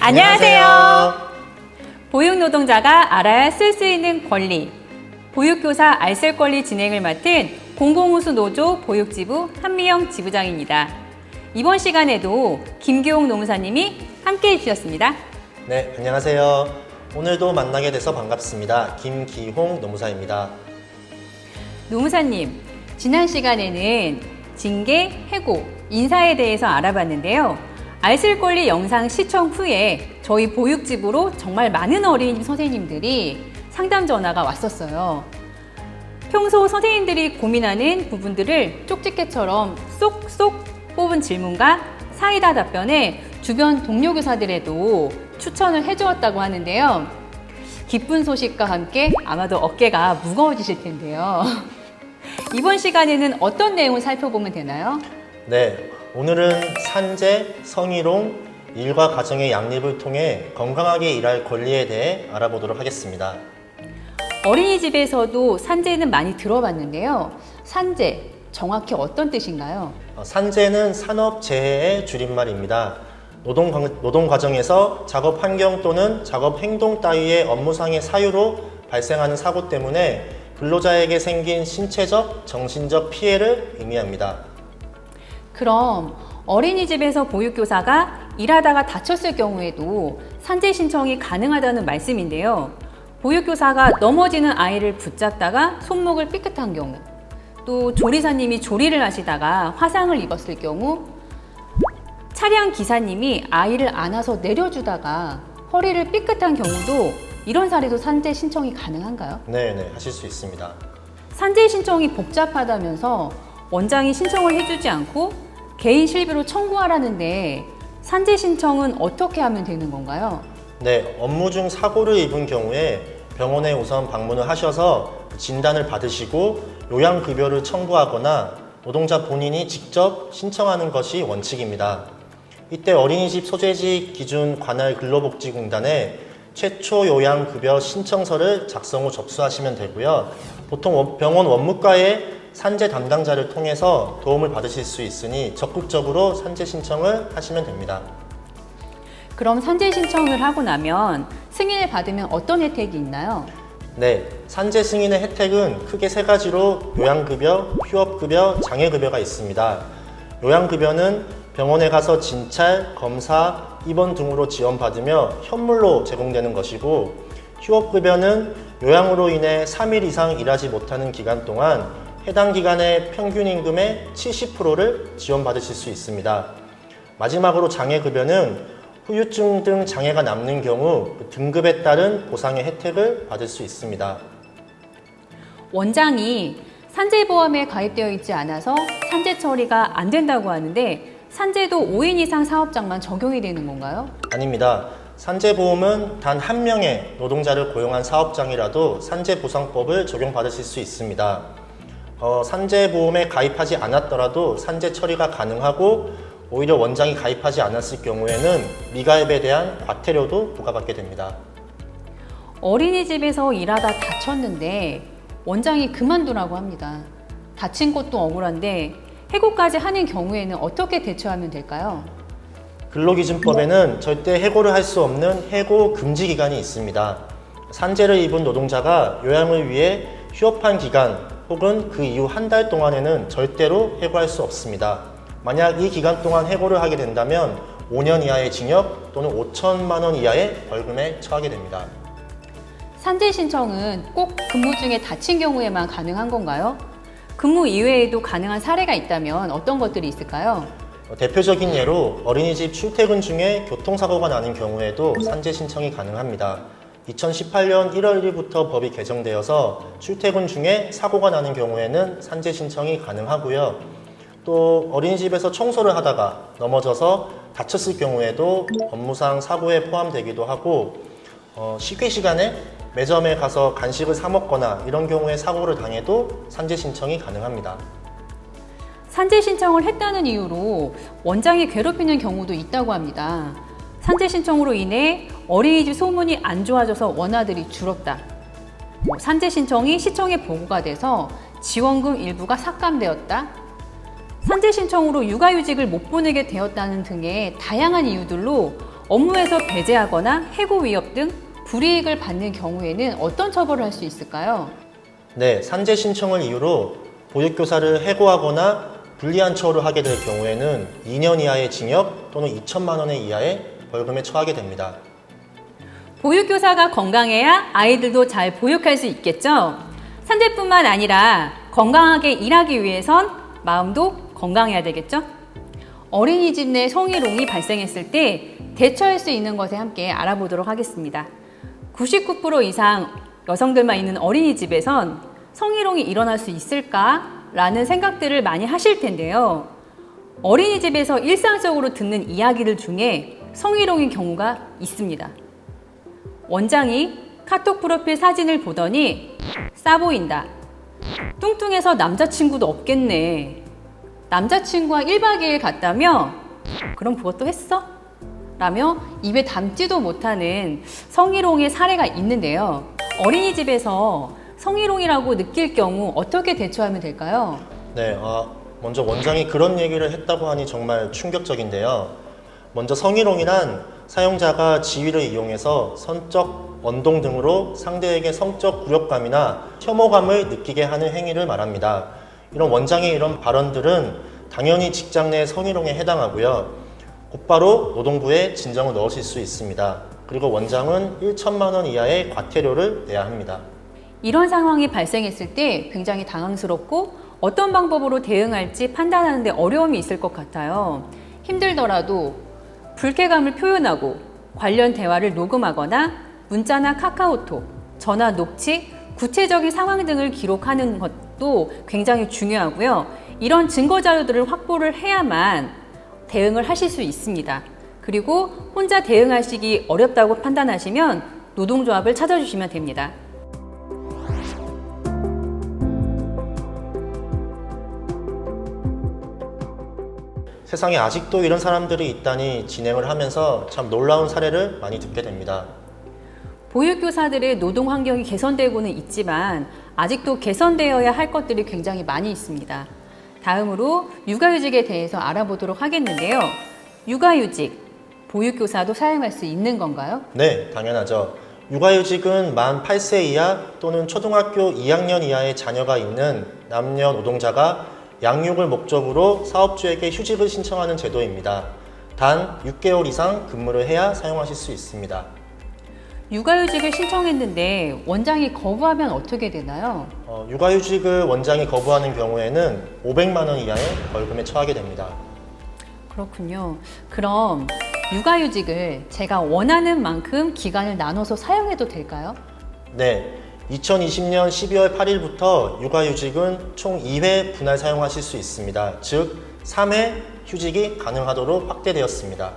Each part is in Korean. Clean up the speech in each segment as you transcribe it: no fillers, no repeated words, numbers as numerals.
안녕하세요. 보육노동자가 알아야 쓸 수 있는 권리, 보육교사 알쓸 권리 진행을 맡은 공공우수 노조 보육지부 한미영 지부장입니다. 이번 시간에도 김기홍 노무사님이 함께해 주셨습니다. 네, 안녕하세요. 오늘도 만나게 돼서 반갑습니다. 김기홍 노무사입니다. 노무사님, 지난 시간에는 징계, 해고, 인사에 대해서 알아봤는데요. 알쓸 권리 영상 시청 후에 저희 보육지부로 정말 많은 어린이집 선생님들이 상담 전화가 왔었어요. 평소 선생님들이 고민하는 부분들을 쪽집게처럼 쏙쏙 뽑은 질문과 사이다 답변에 주변 동료 교사들에도 추천을 해주었다고 하는데요. 기쁜 소식과 함께 아마도 어깨가 무거워지실 텐데요. 이번 시간에는 어떤 내용을 살펴보면 되나요? 네, 오늘은 산재, 성희롱, 일과 가정의 양립을 통해 건강하게 일할 권리에 대해 알아보도록 하겠습니다. 어린이집에서도 산재는 많이 들어봤는데요. 산재, 정확히 어떤 뜻인가요? 산재는 산업재해의 줄임말입니다. 노동 과정에서 작업 환경 또는 작업 행동 따위의 업무상의 사유로 발생하는 사고 때문에 근로자에게 생긴 신체적, 정신적 피해를 의미합니다. 그럼 어린이집에서 보육교사가 일하다가 다쳤을 경우에도 산재 신청이 가능하다는 말씀인데요. 보육교사가 넘어지는 아이를 붙잡다가 손목을 삐끗한 경우, 또 조리사님이 조리를 하시다가 화상을 입었을 경우, 차량 기사님이 아이를 안아서 내려주다가 허리를 삐끗한 경우도 이런 사례도 산재 신청이 가능한가요? 네, 하실 수 있습니다. 산재 신청이 복잡하다면서 원장이 신청을 해주지 않고 개인 실비로 청구하라는데 산재 신청은 어떻게 하면 되는 건가요? 네, 업무 중 사고를 입은 경우에 병원에 우선 방문을 하셔서 진단을 받으시고 요양급여를 청구하거나 노동자 본인이 직접 신청하는 것이 원칙입니다. 이때 어린이집 소재지 기준 관할 근로복지공단에 최초 요양급여 신청서를 작성 후 접수하시면 되고요. 보통 병원 원무과에 산재 담당자를 통해서 도움을 받으실 수 있으니 적극적으로 산재 신청을 하시면 됩니다. 그럼 산재 신청을 하고 나면 승인을 받으면 어떤 혜택이 있나요? 네, 산재 승인의 혜택은 크게 세 가지로 요양급여, 휴업급여, 장애급여가 있습니다. 요양급여는 병원에 가서 진찰, 검사, 입원 등으로 지원받으며 현물로 제공되는 것이고, 휴업급여는 요양으로 인해 3일 이상 일하지 못하는 기간 동안 해당 기간의 평균 임금의 70%를 지원받으실 수 있습니다. 마지막으로 장애급여는 후유증 등 장애가 남는 경우 등급에 따른 보상의 혜택을 받을 수 있습니다. 원장이 산재보험에 가입되어 있지 않아서 산재 처리가 안 된다고 하는데 산재도 5인 이상 사업장만 적용이 되는 건가요? 아닙니다. 산재보험은 단 한 명의 노동자를 고용한 사업장이라도 산재보상법을 적용받으실 수 있습니다. 산재보험에 가입하지 않았더라도 산재 처리가 가능하고 오히려 원장이 가입하지 않았을 경우에는 미가입에 대한 과태료도 부과받게 됩니다. 어린이집에서 일하다 다쳤는데 원장이 그만두라고 합니다. 다친 것도 억울한데 해고까지 하는 경우에는 어떻게 대처하면 될까요? 근로기준법에는 절대 해고를 할 수 없는 해고 금지 기간이 있습니다. 산재를 입은 노동자가 요양을 위해 휴업한 기간 혹은 그 이후 한 달 동안에는 절대로 해고할 수 없습니다. 만약 이 기간 동안 해고를 하게 된다면 5년 이하의 징역 또는 5천만 원 이하의 벌금에 처하게 됩니다. 산재 신청은 꼭 근무 중에 다친 경우에만 가능한 건가요? 근무 이외에도 가능한 사례가 있다면 어떤 것들이 있을까요? 대표적인 예로 어린이집 출퇴근 중에 교통사고가 나는 경우에도 산재 신청이 가능합니다. 2018년 1월 1일부터 법이 개정되어서 출퇴근 중에 사고가 나는 경우에는 산재 신청이 가능하고요. 또 어린이집에서 청소를 하다가 넘어져서 다쳤을 경우에도 업무상 사고에 포함되기도 하고 식회 시간에 매점에 가서 간식을 사 먹거나 이런 경우에 사고를 당해도 산재 신청이 가능합니다. 산재 신청을 했다는 이유로 원장이 괴롭히는 경우도 있다고 합니다. 산재 신청으로 인해 어린이집 소문이 안 좋아져서 원아들이 줄었다. 산재 신청이 시청에 보고가 돼서 지원금 일부가 삭감되었다. 산재 신청으로 육아휴직을 못 보내게 되었다는 등의 다양한 이유들로 업무에서 배제하거나 해고 위협 등 불이익을 받는 경우에는 어떤 처벌을 할 수 있을까요? 네, 산재 신청을 이유로 보육교사를 해고하거나 불리한 처우를 하게 될 경우에는 2년 이하의 징역 또는 2천만 원 이하의 벌금에 처하게 됩니다. 보육교사가 건강해야 아이들도 잘 보육할 수 있겠죠? 산재뿐만 아니라 건강하게 일하기 위해선 마음도 건강해야 되겠죠? 어린이집 내 성희롱이 발생했을 때 대처할 수 있는 것에 함께 알아보도록 하겠습니다. 99% 이상 여성들만 있는 어린이집에선 성희롱이 일어날 수 있을까라는 생각들을 많이 하실 텐데요. 어린이집에서 일상적으로 듣는 이야기들 중에 성희롱인 경우가 있습니다. 원장이 카톡 프로필 사진을 보더니 싸 보인다. 뚱뚱해서 남자친구도 없겠네. 남자친구와 1박 2일 갔다며? 그럼 그것도 했어? 라며 입에 담지도 못하는 성희롱의 사례가 있는데요. 어린이집에서 성희롱이라고 느낄 경우 어떻게 대처하면 될까요? 네, 먼저 원장이 그런 얘기를 했다고 하니 정말 충격적인데요. 먼저 성희롱이란 사용자가 지위를 이용해서 선적, 언동 등으로 상대에게 성적 굴욕감이나 혐오감을 느끼게 하는 행위를 말합니다. 이런 원장의 이런 발언들은 당연히 직장 내 성희롱에 해당하고요. 곧바로 노동부에 진정을 넣으실 수 있습니다. 그리고 원장은 1천만 원 이하의 과태료를 내야 합니다. 이런 상황이 발생했을 때 굉장히 당황스럽고 어떤 방법으로 대응할지 판단하는 데 어려움이 있을 것 같아요. 힘들더라도 불쾌감을 표현하고 관련 대화를 녹음하거나 문자나 카카오톡, 전화 녹취, 구체적인 상황 등을 기록하는 것도 굉장히 중요하고요. 이런 증거 자료들을 확보를 해야만 대응을 하실 수 있습니다. 그리고 혼자 대응하시기 어렵다고 판단하시면 노동조합을 찾아주시면 됩니다. 세상에 아직도 이런 사람들이 있다니 진행을 하면서 참 놀라운 사례를 많이 듣게 됩니다. 보육교사들의 노동 환경이 개선되고는 있지만 아직도 개선되어야 할 것들이 굉장히 많이 있습니다. 다음으로 육아휴직에 대해서 알아보도록 하겠는데요. 육아휴직, 보육교사도 사용할 수 있는 건가요? 네, 당연하죠. 육아휴직은 만 8세 이하 또는 초등학교 2학년 이하의 자녀가 있는 남녀 노동자가 양육을 목적으로 사업주에게 휴직을 신청하는 제도입니다. 단 6개월 이상 근무를 해야 사용하실 수 있습니다. 육아휴직을 신청했는데 원장이 거부하면 어떻게 되나요? 육아휴직을 원장이 거부하는 경우에는 500만 원 이하의 벌금에 처하게 됩니다. 그렇군요. 그럼 육아휴직을 제가 원하는 만큼 기간을 나눠서 사용해도 될까요? 네, 2020년 12월 8일부터 육아휴직은 총 2회 분할 사용하실 수 있습니다. 즉 3회 휴직이 가능하도록 확대되었습니다.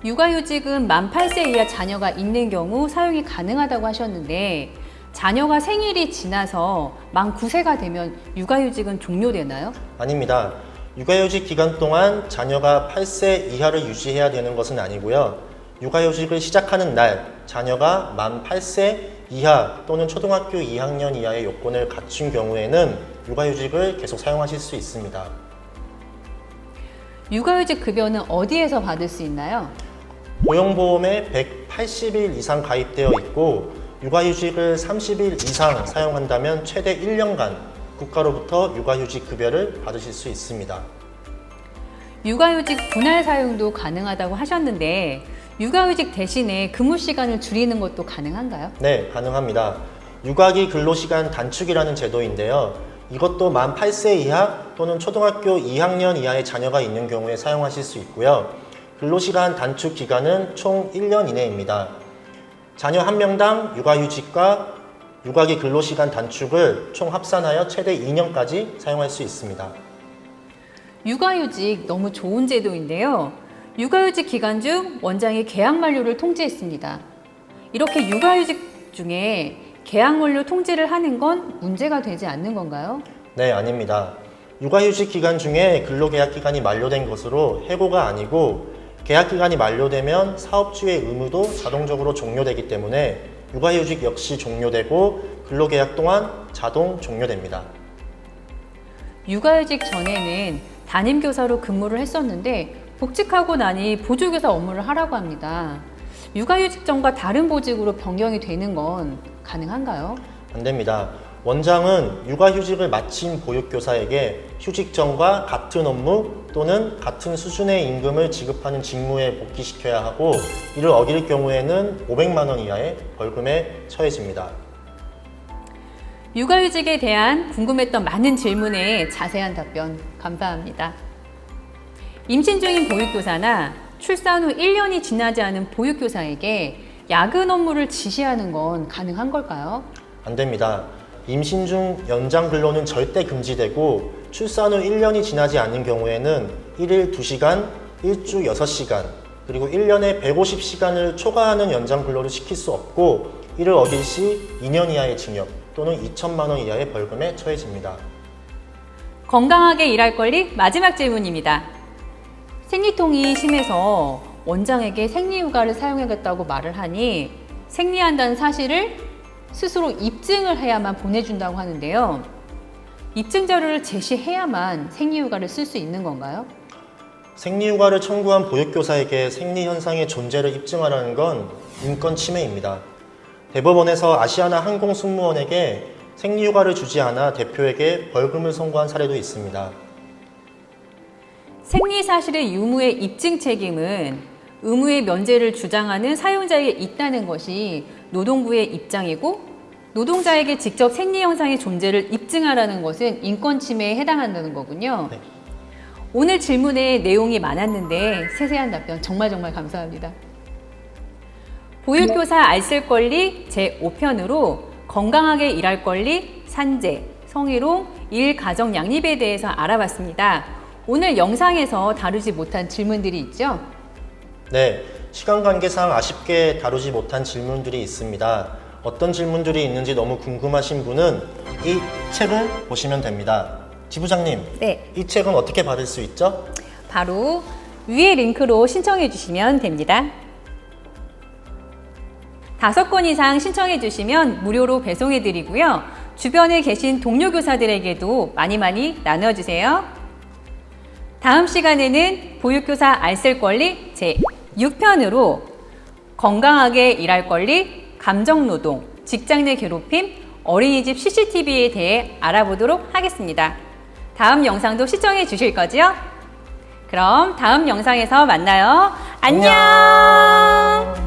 육아휴직은 만 8세 이하 자녀가 있는 경우 사용이 가능하다고 하셨는데 자녀가 생일이 지나서 만 9세가 되면 육아휴직은 종료되나요? 아닙니다. 육아휴직 기간 동안 자녀가 8세 이하를 유지해야 되는 것은 아니고요. 육아휴직을 시작하는 날 자녀가 만 8세 이하 또는 초등학교 2학년 이하의 요건을 갖춘 경우에는 육아휴직을 계속 사용하실 수 있습니다. 육아휴직 급여는 어디에서 받을 수 있나요? 고용보험에 180일 이상 가입되어 있고 육아휴직을 30일 이상 사용한다면 최대 1년간 국가로부터 육아휴직 급여를 받으실 수 있습니다. 육아휴직 분할 사용도 가능하다고 하셨는데 육아휴직 대신에 근무 시간을 줄이는 것도 가능한가요? 네, 가능합니다. 육아기 근로시간 단축이라는 제도인데요. 이것도 만 8세 이하 또는 초등학교 2학년 이하의 자녀가 있는 경우에 사용하실 수 있고요. 근로시간 단축 기간은 총 1년 이내입니다. 자녀 1명당 육아휴직과 육아기 근로시간 단축을 총 합산하여 최대 2년까지 사용할 수 있습니다. 육아휴직 너무 좋은 제도인데요. 육아휴직 기간 중 원장이 계약 만료를 통지했습니다. 이렇게 육아휴직 중에 계약 만료 통지를 하는 건 문제가 되지 않는 건가요? 네, 아닙니다. 육아휴직 기간 중에 근로계약 기간이 만료된 것으로 해고가 아니고 계약 기간이 만료되면 사업주의 의무도 자동적으로 종료되기 때문에 육아휴직 역시 종료되고 근로계약 또한 자동 종료됩니다. 육아휴직 전에는 담임교사로 근무를 했었는데 복직하고 나니 보조교사 업무를 하라고 합니다. 육아휴직 전과 다른 보직으로 변경이 되는 건 가능한가요? 안 됩니다. 원장은 육아휴직을 마친 보육교사에게 휴직 전과 같은 업무 또는 같은 수준의 임금을 지급하는 직무에 복귀시켜야 하고, 이를 어길 경우에는 500만 원 이하의 벌금에 처해집니다. 육아휴직에 대한 궁금했던 많은 질문에 자세한 답변 감사합니다. 임신 중인 보육교사나 출산 후 1년이 지나지 않은 보육교사에게 야근 업무를 지시하는 건 가능한 걸까요? 안 됩니다. 임신 중 연장 근로는 절대 금지되고, 출산 후 1년이 지나지 않는 경우에는 1일 2시간, 일주 6시간, 그리고 1년에 150시간을 초과하는 연장 근로를 시킬 수 없고, 이를 어길 시 2년 이하의 징역 또는 2천만 원 이하의 벌금에 처해집니다. 건강하게 일할 권리 마지막 질문입니다. 생리통이 심해서 원장에게 생리휴가를 사용하겠다고 말을 하니 생리한다는 사실을 스스로 입증을 해야만 보내준다고 하는데요. 입증 자료를 제시해야만 생리휴가를 쓸 수 있는 건가요? 생리휴가를 청구한 보육교사에게 생리 현상의 존재를 입증하라는 건 인권 침해입니다. 대법원에서 아시아나 항공 승무원에게 생리휴가를 주지 않아 대표에게 벌금을 선고한 사례도 있습니다. 생리 사실의 유무의 입증 책임은 의무의 면제를 주장하는 사용자에게 있다는 것이 노동부의 입장이고, 노동자에게 직접 생리 현상의 존재를 입증하라는 것은 인권 침해에 해당한다는 거군요. 네. 오늘 질문에 내용이 많았는데 세세한 답변 정말 감사합니다. 보육교사 알쓸 권리 제5편으로 건강하게 일할 권리, 산재, 성희롱, 일, 가정 양립에 대해서 알아봤습니다. 오늘 영상에서 다루지 못한 질문들이 있죠? 네, 시간 관계상 아쉽게 다루지 못한 질문들이 있습니다. 어떤 질문들이 있는지 너무 궁금하신 분은 이 책을 보시면 됩니다. 지부장님, 네. 이 책은 어떻게 받을 수 있죠? 바로 위에 링크로 신청해 주시면 됩니다. 5권 이상 신청해 주시면 무료로 배송해 드리고요. 주변에 계신 동료 교사들에게도 많이 나눠주세요. 다음 시간에는 보육교사 알쓸 권리 제6편으로 건강하게 일할 권리, 감정노동, 직장 내 괴롭힘, 어린이집 CCTV에 대해 알아보도록 하겠습니다. 다음 영상도 시청해 주실 거죠? 그럼 다음 영상에서 만나요. 안녕!